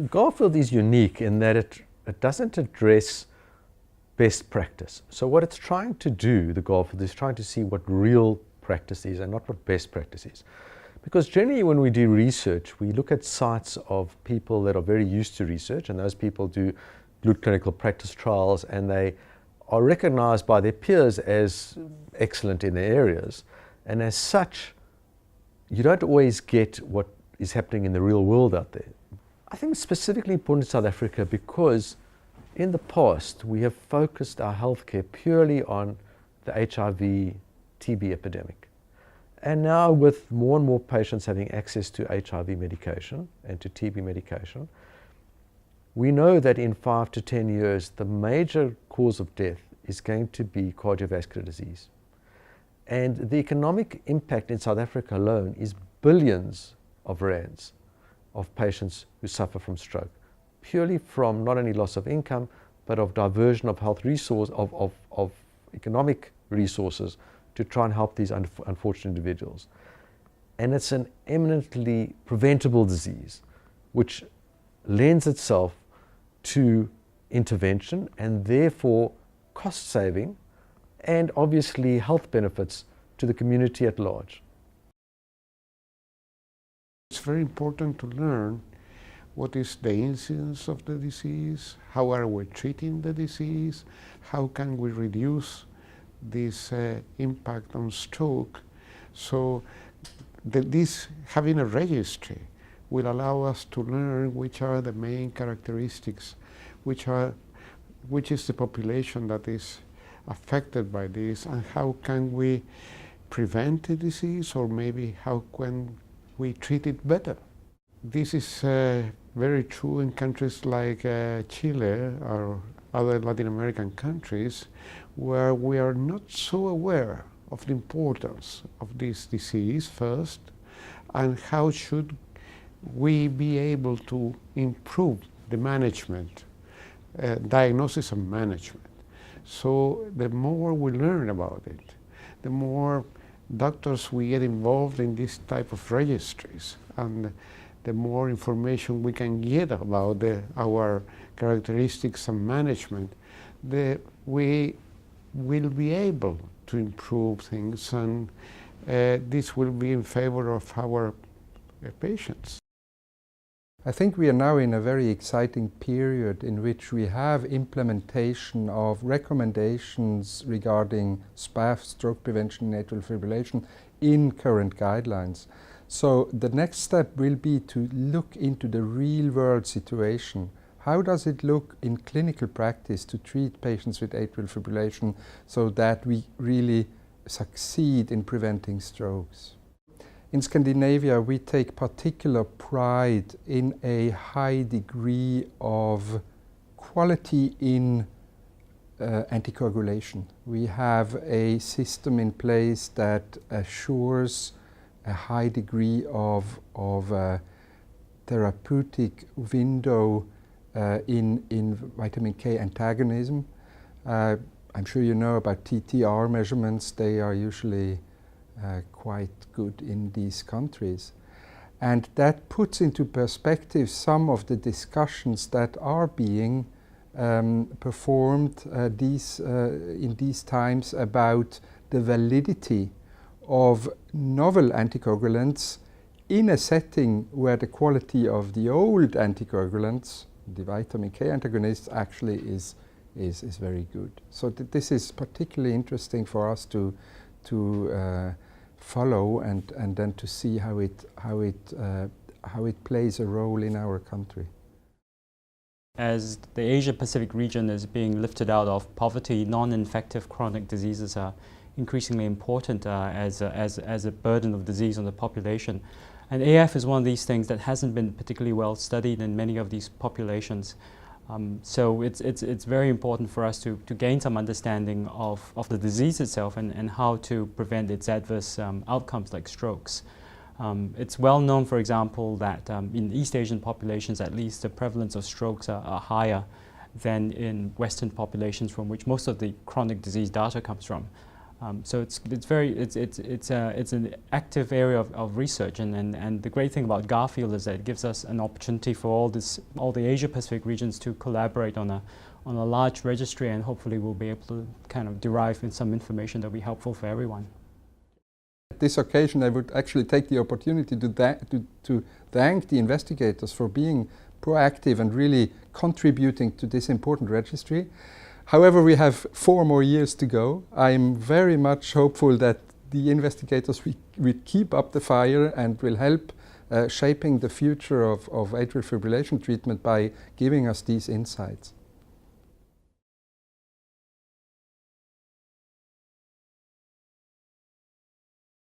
GARFIELD is unique in that it doesn't address best practice. So what it's trying to do, the GARFIELD, is trying to see what real practice is and not what best practice is. Because generally when we do research, we look at sites of people that are very used to research, and those people do good clinical practice trials, and they are recognized by their peers as excellent in their areas. And as such, you don't always get what is happening in the real world out there. I think it's specifically important in South Africa because in the past we have focused our healthcare purely on the HIV, TB epidemic. And now with more and more patients having access to HIV medication and to TB medication, we know that in 5 to 10 years the major cause of death is going to be cardiovascular disease. And the economic impact in South Africa alone is billions of rands of patients who suffer from stroke, purely from not only loss of income, but of diversion of health resource, of economic resources to try and help these unfortunate individuals. And it's an eminently preventable disease, which lends itself to intervention and therefore cost saving and obviously health benefits to the community at large. It's very important to learn what is the incidence of the disease, how are we treating the disease, how can we reduce this impact on stroke. So this having a registry will allow us to learn which are the main characteristics, which is the population that is affected by this, and how can we prevent the disease, or maybe how can we treat it better. This is very true in countries like Chile or other Latin American countries, where we are not so aware of the importance of this disease first, and how should we be able to improve the management, diagnosis and management. So the more we learn about it, the more doctors we get involved in this type of registries, and the more information we can get about our characteristics and management, we will be able to improve things, and this will be in favor of our patients. I think we are now in a very exciting period in which we have implementation of recommendations regarding SPAF, stroke prevention in atrial fibrillation, in current guidelines. So the next step will be to look into the real world situation. How does it look in clinical practice to treat patients with atrial fibrillation so that we really succeed in preventing strokes? In Scandinavia, we take particular pride in a high degree of quality in anticoagulation. We have a system in place that assures a high degree of therapeutic window in vitamin K antagonism. I'm sure you know about TTR measurements. They are usually quite good in these countries. And that puts into perspective some of the discussions that are being performed in these times about the validity of novel anticoagulants in a setting where the quality of the old anticoagulants, the vitamin K antagonists, actually is very good. So this is particularly interesting for us to follow and then to see how it plays a role in our country. As the Asia-Pacific region is being lifted out of poverty, non-infective chronic diseases are increasingly important as a burden of disease on the population. And AF is one of these things that hasn't been particularly well studied in many of these populations. So it's very important for us to gain some understanding of the disease itself and how to prevent its adverse outcomes like strokes. It's well known, for example, that in East Asian populations at least, the prevalence of strokes are higher than in Western populations from which most of the chronic disease data comes from. So it's an active area of research, and the great thing about GARFIELD is that it gives us an opportunity for all the Asia Pacific regions to collaborate on a large registry, and hopefully we'll be able to kind of derive some information that will be helpful for everyone. At this occasion, I would actually take the opportunity to thank the investigators for being proactive and really contributing to this important registry. However, we have 4 more years to go. I'm very much hopeful that the investigators will keep up the fire and will help shaping the future of atrial fibrillation treatment by giving us these insights.